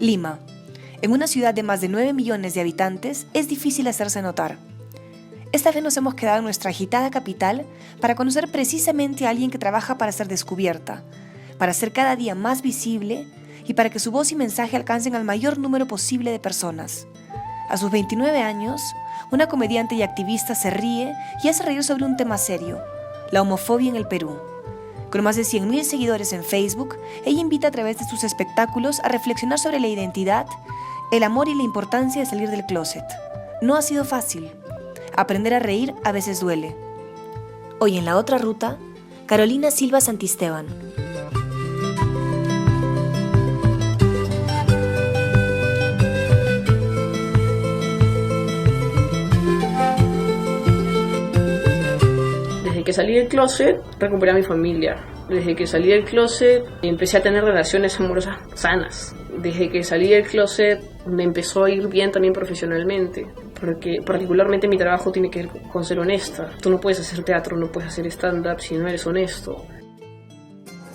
Lima. En una ciudad de más de 9 millones de habitantes, es difícil hacerse notar. Esta vez nos hemos quedado en nuestra agitada capital para conocer precisamente a alguien que trabaja para ser descubierta, para ser cada día más visible y para que su voz y mensaje alcancen al mayor número posible de personas. A sus 29 años, una comediante y activista se ríe y hace reír sobre un tema serio, la homofobia en el Perú. Con más de 100.000 seguidores en Facebook, ella invita a través de sus espectáculos a reflexionar sobre la identidad, el amor y la importancia de salir del closet. No ha sido fácil. Aprender a reír a veces duele. Hoy en La Otra Ruta, Carolina Silva Santisteban. Desde que salí del closet, recuperé a mi familia. Desde que salí del closet, empecé a tener relaciones amorosas sanas. Desde que salí del closet, me empezó a ir bien también profesionalmente. Porque particularmente mi trabajo tiene que ver con ser honesta. Tú no puedes hacer teatro, no puedes hacer stand-up si no eres honesto.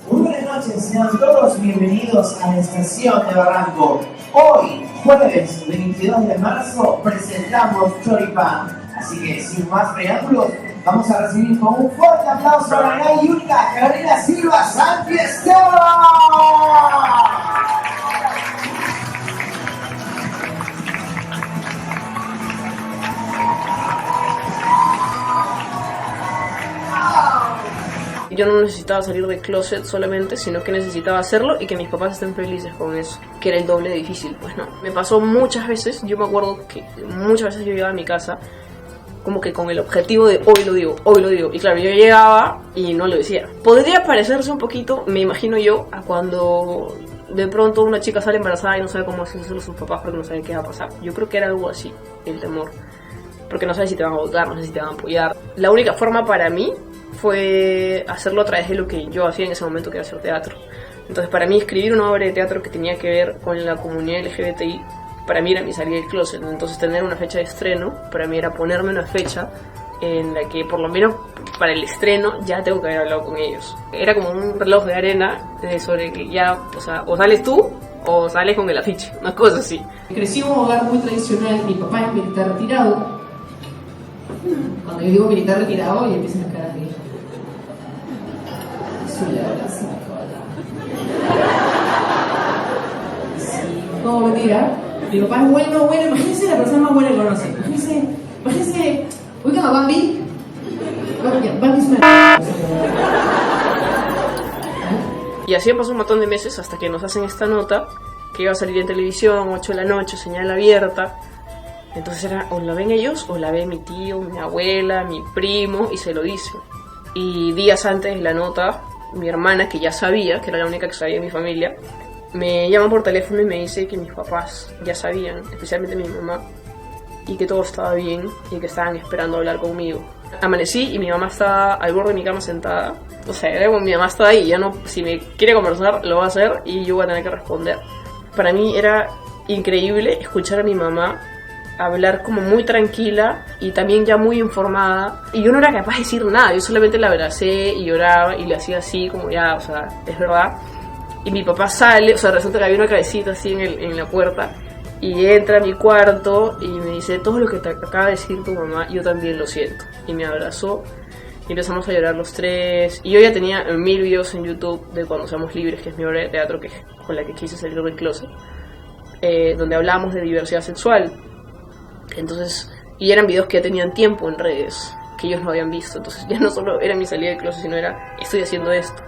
Muy buenas noches, sean todos bienvenidos a la Estación de Barranco. Hoy, jueves 22 de marzo, presentamos Choripán. Así que, sin más preámbulos, vamos a recibir con un fuerte aplauso a la gran y única Carolina Silva Santisteban. Yo no necesitaba salir del closet solamente, sino que necesitaba hacerlo y que mis papás estén felices con eso, que era el doble de difícil. Pues no, me pasó muchas veces. Yo me acuerdo que muchas veces yo llegaba a mi casa como que con el objetivo de hoy lo digo. Y claro, yo llegaba y no lo decía. Podría parecerse un poquito, me imagino yo, a cuando de pronto una chica sale embarazada y no sabe cómo decírselo a sus papás porque no saben qué va a pasar. Yo creo que era algo así, el temor. Porque no sabes si te van a votar, no sé si te van a apoyar. La única forma para mí fue hacerlo a través de lo que yo hacía en ese momento, que era hacer teatro. Entonces, para mí, escribir una obra de teatro que tenía que ver con la comunidad LGBTI, para mí era mi salida del closet. Entonces, tener una fecha de estreno, para mí era ponerme una fecha en la que, por lo menos para el estreno, ya tengo que haber hablado con ellos. Era como un reloj de arena sobre que ya, o sales tú o sales con el afiche, una cosa así. Crecí en un hogar muy tradicional, mi papá es militar retirado. Cuando yo digo militar retirado, y empiezan las caras de sí, no, mentira. Mi papá es bueno, imagínense la persona más buena que conoce. Imagínense, oigan a Bambi. Bambi es una... Y así pasó un montón de meses hasta que nos hacen esta nota que iba a salir en televisión, 8 de la noche, señal abierta. Entonces era, o la ven ellos, o la ve mi tío, mi abuela, mi primo, y se lo dicen. Y días antes de la nota, mi hermana, que ya sabía, que era la única que sabía de mi familia, me llama por teléfono y me dice que mis papás ya sabían, especialmente mi mamá, y que todo estaba bien, y que estaban esperando hablar conmigo. Amanecí y mi mamá estaba al borde de mi cama sentada. O sea, era como mi mamá estaba ahí, ya no, si me quiere conversar, lo va a hacer, y yo voy a tener que responder. Para mí era increíble escuchar a mi mamá hablar como muy tranquila y también ya muy informada, y yo no era capaz de decir nada, yo solamente la abracé y lloraba y le hacía así como ya, o sea, es verdad. Y mi papá sale, o sea, resulta que había una cabecita así en la puerta, y entra a mi cuarto y me dice, todo lo que te acaba de decir tu mamá, yo también lo siento, y me abrazó y empezamos a llorar los tres. Y yo ya tenía 1000 videos en YouTube de Cuando Seamos Libres, que es mi obra de teatro con la que quise salir del closet, donde hablábamos de diversidad sexual. Entonces, y eran videos que ya tenían tiempo en redes, que ellos no habían visto. Entonces ya no solo era mi salida del closet, sino era, estoy haciendo esto.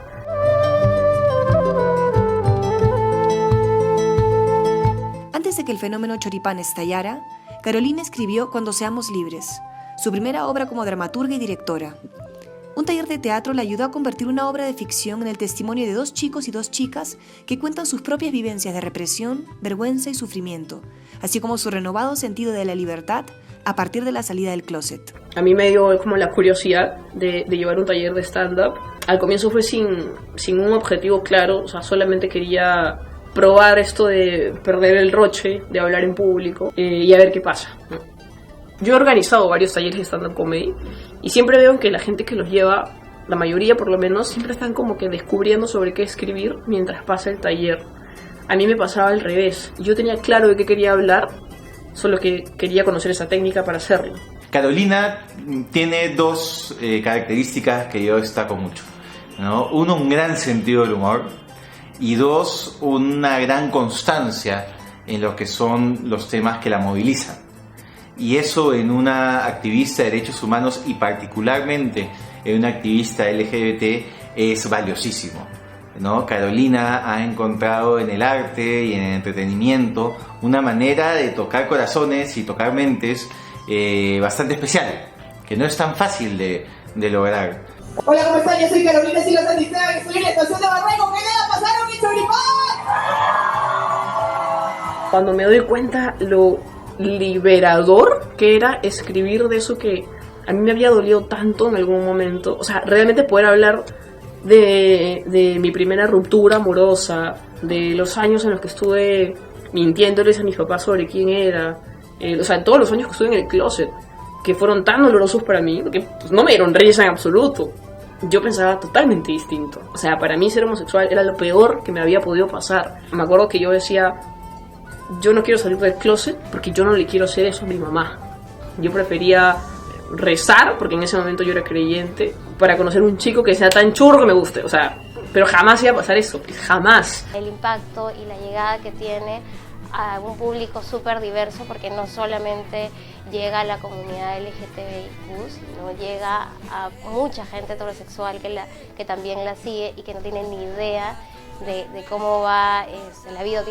Antes de que el fenómeno Choripán estallara, Carolina escribió Cuando Seamos Libres, su primera obra como dramaturga y directora. Un taller de teatro la ayudó a convertir una obra de ficción en el testimonio de 2 chicos y 2 chicas que cuentan sus propias vivencias de represión, vergüenza y sufrimiento, así como su renovado sentido de la libertad a partir de la salida del closet. A mí me dio como la curiosidad de llevar un taller de stand-up. Al comienzo fue sin un objetivo claro, o sea, solamente quería probar esto de perder el roche, de hablar en público y a ver qué pasa, ¿no? Yo he organizado varios talleres de stand-up comedy y siempre veo que la gente que los lleva, la mayoría por lo menos, siempre están como que descubriendo sobre qué escribir mientras pasa el taller. a mí me pasaba al revés. Yo tenía claro de qué quería hablar, solo que quería conocer esa técnica para hacerlo. Carolina tiene dos características que yo destaco mucho, ¿no? Uno, un gran sentido del humor, y dos, una gran constancia en lo que son los temas que la movilizan. Y eso en una activista de derechos humanos y particularmente en una activista LGBT es valiosísimo, ¿no? Carolina ha encontrado en el arte y en el entretenimiento una manera de tocar corazones y tocar mentes bastante especial, que no es tan fácil de lograr. Hola, ¿cómo están? Yo soy Carolina Silva Santiago, estoy en la estación de Barranco. ¿Qué le pasaron mi choripán? Cuando me doy cuenta lo liberador que era escribir de eso que a mí me había dolido tanto en algún momento, o sea, realmente poder hablar de mi primera ruptura amorosa, de los años en los que estuve mintiéndoles a mis papás sobre quién era, o sea, todos los años que estuve en el closet, que fueron tan dolorosos para mí, porque pues, no me dieron risa en absoluto. Yo pensaba totalmente distinto. O sea, para mí ser homosexual era lo peor que me había podido pasar. Me acuerdo que yo decía, yo no quiero salir del closet porque yo no le quiero hacer eso a mi mamá. Yo prefería rezar, porque en ese momento yo era creyente, para conocer un chico que sea tan churro que me guste. O sea, pero jamás iba a pasar eso, jamás. El impacto y la llegada que tiene a un público súper diverso, porque no solamente llega a la comunidad LGTBIQ, sino llega a mucha gente heterosexual que también la sigue y que no tiene ni idea de cómo va. La vida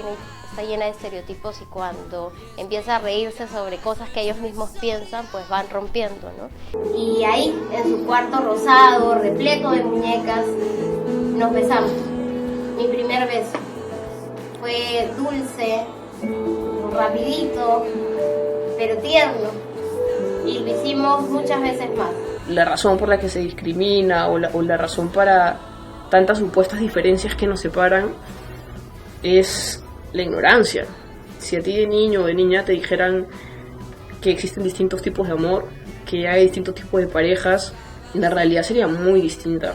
está llena de estereotipos, y cuando empieza a reírse sobre cosas que ellos mismos piensan, pues van rompiendo, ¿no? Y ahí, en su cuarto rosado, repleto de muñecas, nos besamos. Mi primer beso fue dulce, rapidito, pero tierno, y lo hicimos muchas veces más. La razón por la que se discrimina o la razón para tantas supuestas diferencias que nos separan es la ignorancia. Si a ti de niño o de niña te dijeran que existen distintos tipos de amor, que hay distintos tipos de parejas, la realidad sería muy distinta.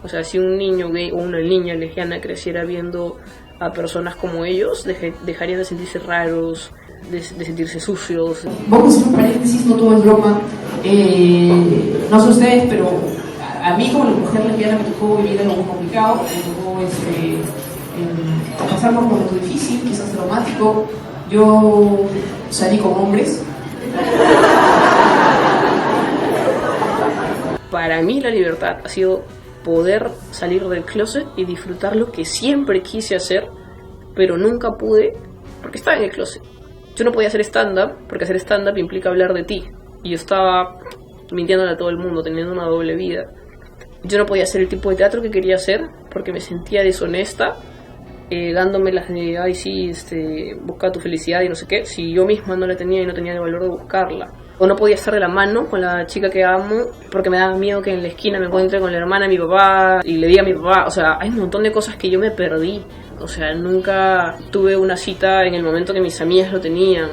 O sea, si un niño gay o una niña lesbiana creciera viendo a personas como ellos, dejarían de sentirse raros, de sentirse sucios. Vamos a hacer un paréntesis, no todo es broma. No sé ustedes, pero a mí como mujer lesbiana me tocó vivir algo muy complicado, me tocó pasar por un momento difícil, quizás traumático. Yo salí con hombres. Para mí la libertad ha sido poder salir del closet y disfrutar lo que siempre quise hacer, pero nunca pude porque estaba en el closet. Yo no podía hacer stand-up porque hacer stand-up implica hablar de ti, y yo estaba mintiéndole a todo el mundo, teniendo una doble vida. Yo no podía hacer el tipo de teatro que quería hacer porque me sentía deshonesta, dándome las de, ay sí, busca tu felicidad y no sé qué, si yo misma no la tenía y no tenía el valor de buscarla. O no podía estar de la mano con la chica que amo porque me daba miedo que en la esquina me encuentre con la hermana de mi papá y le diga a mi papá. O sea, hay un montón de cosas que yo me perdí. O sea, nunca tuve una cita en el momento que mis amigas lo tenían.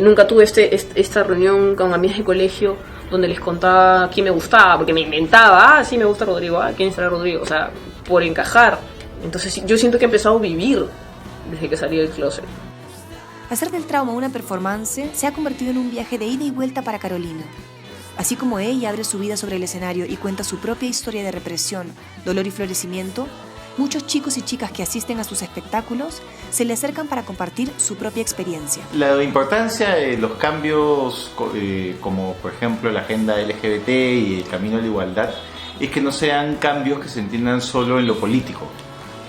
Nunca tuve esta reunión con amigas de colegio donde les contaba quién me gustaba, porque me inventaba, sí me gusta Rodrigo, ¿quién será Rodrigo? O sea, por encajar. Entonces yo siento que he empezado a vivir desde que salí del closet. Hacer del trauma una performance se ha convertido en un viaje de ida y vuelta para Carolina. Así como ella abre su vida sobre el escenario y cuenta su propia historia de represión, dolor y florecimiento, muchos chicos y chicas que asisten a sus espectáculos se le acercan para compartir su propia experiencia. La importancia de los cambios, como por ejemplo la agenda LGBT y el camino a la igualdad, es que no sean cambios que se entiendan solo en lo político,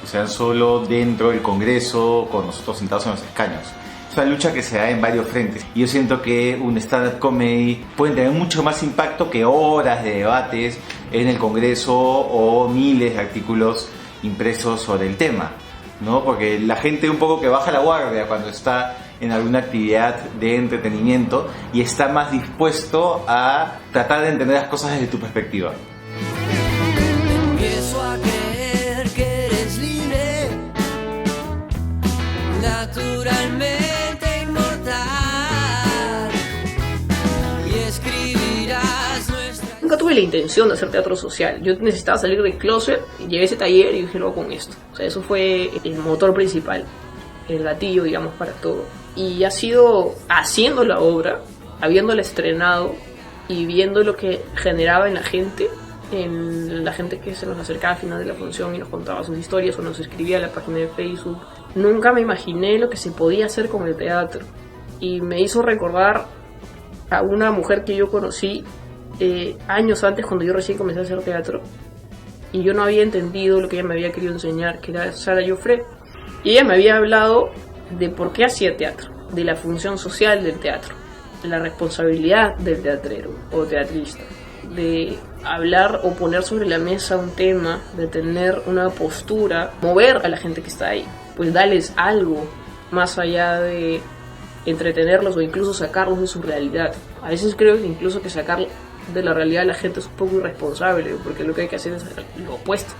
que sean solo dentro del Congreso, con nosotros sentados en los escaños. Es una lucha que se da en varios frentes. Y yo siento que un stand-up comedy puede tener mucho más impacto que horas de debates en el Congreso o miles de artículos impresos sobre el tema, ¿no? Porque la gente un poco que baja la guardia cuando está en alguna actividad de entretenimiento y está más dispuesto a tratar de entender las cosas desde tu perspectiva. Empiezo a creer que eres libre, naturalmente inmortal, y escribirás nuestra... Nunca tuve la intención de hacer teatro social. Yo necesitaba salir del closet, llegué a ese taller y dije, luego con esto. O sea, eso fue el motor principal. el gatillo, digamos, para todo. Y ha sido haciendo la obra, habiéndola estrenado y viendo lo que generaba en la gente que se nos acercaba al final de la función y nos contaba sus historias o nos escribía a la página de Facebook. Nunca me imaginé lo que se podía hacer con el teatro. Y me hizo recordar a una mujer que yo conocí años antes, cuando yo recién comencé a hacer teatro, y yo no había entendido lo que ella me había querido enseñar, que era Sara Joffre. Y ella me había hablado de por qué hacía teatro, de la función social del teatro, de la responsabilidad del teatrero o teatrista, de hablar o poner sobre la mesa un tema, de tener una postura, mover a la gente que está ahí, pues darles algo más allá de entretenerlos o incluso sacarlos de su realidad. A veces creo que incluso que sacar de la realidad a la gente es un poco irresponsable, porque lo que hay que hacer es lo opuesto.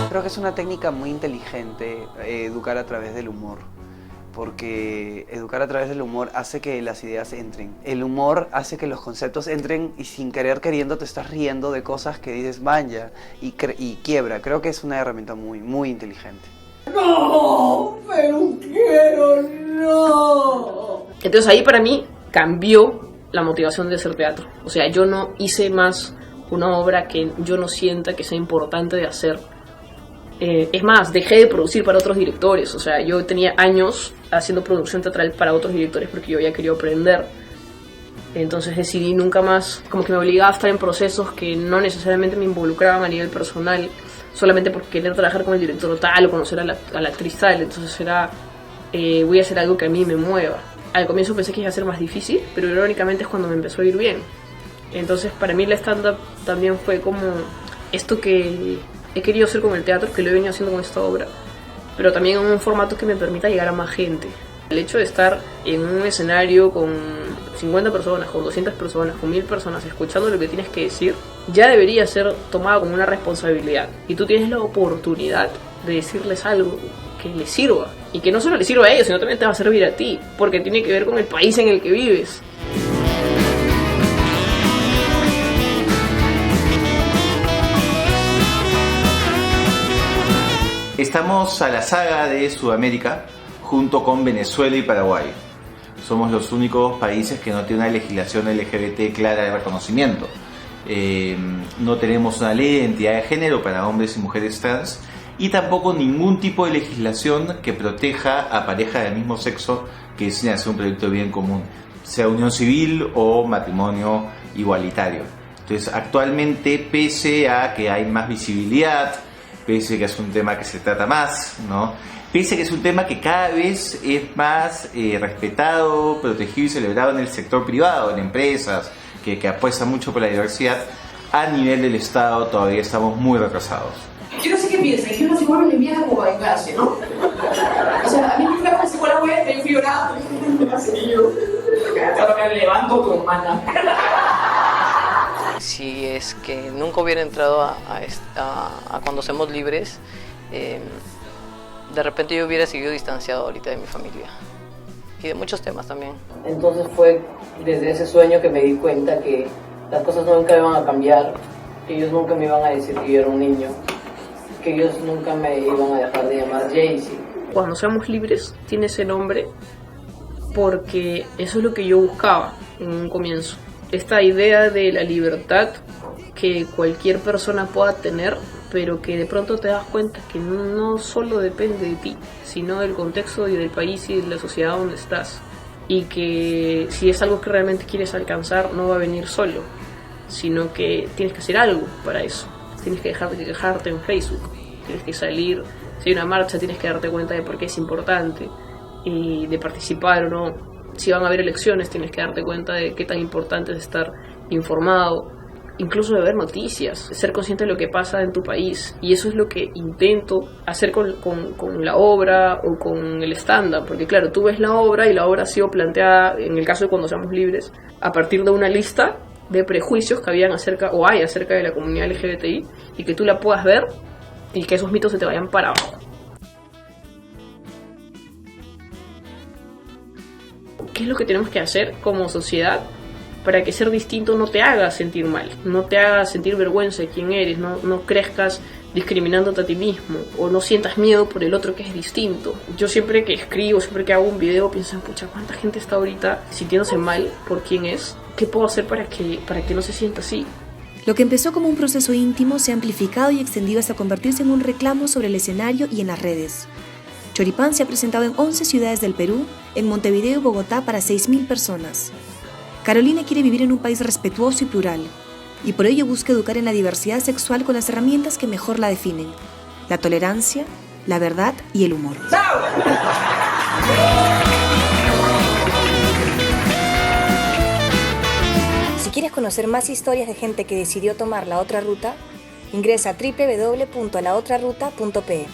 Creo que es una técnica muy inteligente educar a través del humor, porque educar a través del humor hace que las ideas entren. El humor hace que los conceptos entren y sin querer queriendo te estás riendo de cosas que dices vaya y quiebra. Creo que es una herramienta muy, muy inteligente. ¡No! ¡Pero quiero, no! Entonces ahí para mí cambió la motivación de hacer teatro. O sea, yo no hice más una obra que yo no sienta que sea importante de hacer. Es más, dejé de producir para otros directores. O sea, yo tenía años haciendo producción teatral para otros directores porque yo había querido aprender. Entonces decidí nunca más, como que me obligaba a estar en procesos que no necesariamente me involucraban a nivel personal, solamente por querer trabajar con el director tal o conocer a la actriz tal. Entonces era, voy a hacer algo que a mí me mueva. Al comienzo pensé que iba a ser más difícil, pero irónicamente es cuando me empezó a ir bien. Entonces para mí la stand-up también fue como esto que he querido hacer con el teatro, que lo he venido haciendo con esta obra, pero también en un formato que me permita llegar a más gente. El hecho de estar en un escenario con 50 personas, con 200 personas, con 1000 personas, escuchando lo que tienes que decir, ya debería ser tomado como una responsabilidad. Y tú tienes la oportunidad de decirles algo que les sirva. Y que no solo les sirva a ellos, sino también te va a servir a ti, porque tiene que ver con el país en el que vives. Estamos a la saga de Sudamérica junto con Venezuela y Paraguay. Somos los únicos países que no tienen una legislación LGBT clara de reconocimiento. No tenemos una ley de identidad de género para hombres y mujeres trans y tampoco ningún tipo de legislación que proteja a parejas del mismo sexo que deciden hacer un proyecto de bien común, sea unión civil o matrimonio igualitario. Entonces, actualmente, pese a que hay más visibilidad, pese a que es un tema que se trata más, ¿no? Pese a que es un tema que cada vez es más respetado, protegido y celebrado en el sector privado, en empresas, que apuestan mucho por la diversidad, a nivel del Estado todavía estamos muy retrasados. Yo no sé qué piensan, es que uno se vuelve lesbiana como en clase, ¿no? O sea, a mí me flaco se fue la vuelta, yo fui llorando, así yo. Hasta que levanto tu hermana. Si es que nunca hubiera entrado a Cuando Seamos Libres, de repente yo hubiera seguido distanciado ahorita de mi familia y de muchos temas también. Entonces fue desde ese sueño que me di cuenta que las cosas nunca iban a cambiar, que ellos nunca me iban a decir que yo era un niño, que ellos nunca me iban a dejar de llamar Jaycee. Cuando Seamos Libres tiene ese nombre porque eso es lo que yo buscaba en un comienzo. Esta idea de la libertad que cualquier persona pueda tener, pero que de pronto te das cuenta que no solo depende de ti, sino del contexto y del país y de la sociedad donde estás. Y que si es algo que realmente quieres alcanzar, no va a venir solo, sino que tienes que hacer algo para eso. Tienes que dejar de quejarte en Facebook, tienes que salir, si hay una marcha tienes que darte cuenta de por qué es importante, y de participar o no. Si van a haber elecciones tienes que darte cuenta de qué tan importante es estar informado, incluso de ver noticias, de ser consciente de lo que pasa en tu país. Y eso es lo que intento hacer con la obra o con el stand-up, porque claro, tú ves la obra y la obra ha sido planteada, en el caso de Cuando Seamos Libres, a partir de una lista de prejuicios que habían acerca de la comunidad LGBTI, y que tú la puedas ver y que esos mitos se te vayan para abajo. ¿Qué es lo que tenemos que hacer como sociedad para que ser distinto no te haga sentir mal, no te haga sentir vergüenza de quién eres, no crezcas discriminándote a ti mismo o no sientas miedo por el otro que es distinto. Yo siempre que escribo, siempre que hago un video pienso, pucha, ¿cuánta gente está ahorita sintiéndose mal por quién es? ¿Qué puedo hacer para que no se sienta así? Lo que empezó como un proceso íntimo se ha amplificado y extendido hasta convertirse en un reclamo sobre el escenario y en las redes. Choripán se ha presentado en 11 ciudades del Perú, en Montevideo y Bogotá para 6.000 personas. Carolina quiere vivir en un país respetuoso y plural, y por ello busca educar en la diversidad sexual con las herramientas que mejor la definen: la tolerancia, la verdad y el humor. Si quieres conocer más historias de gente que decidió tomar la otra ruta, ingresa a www.laotraruta.pe.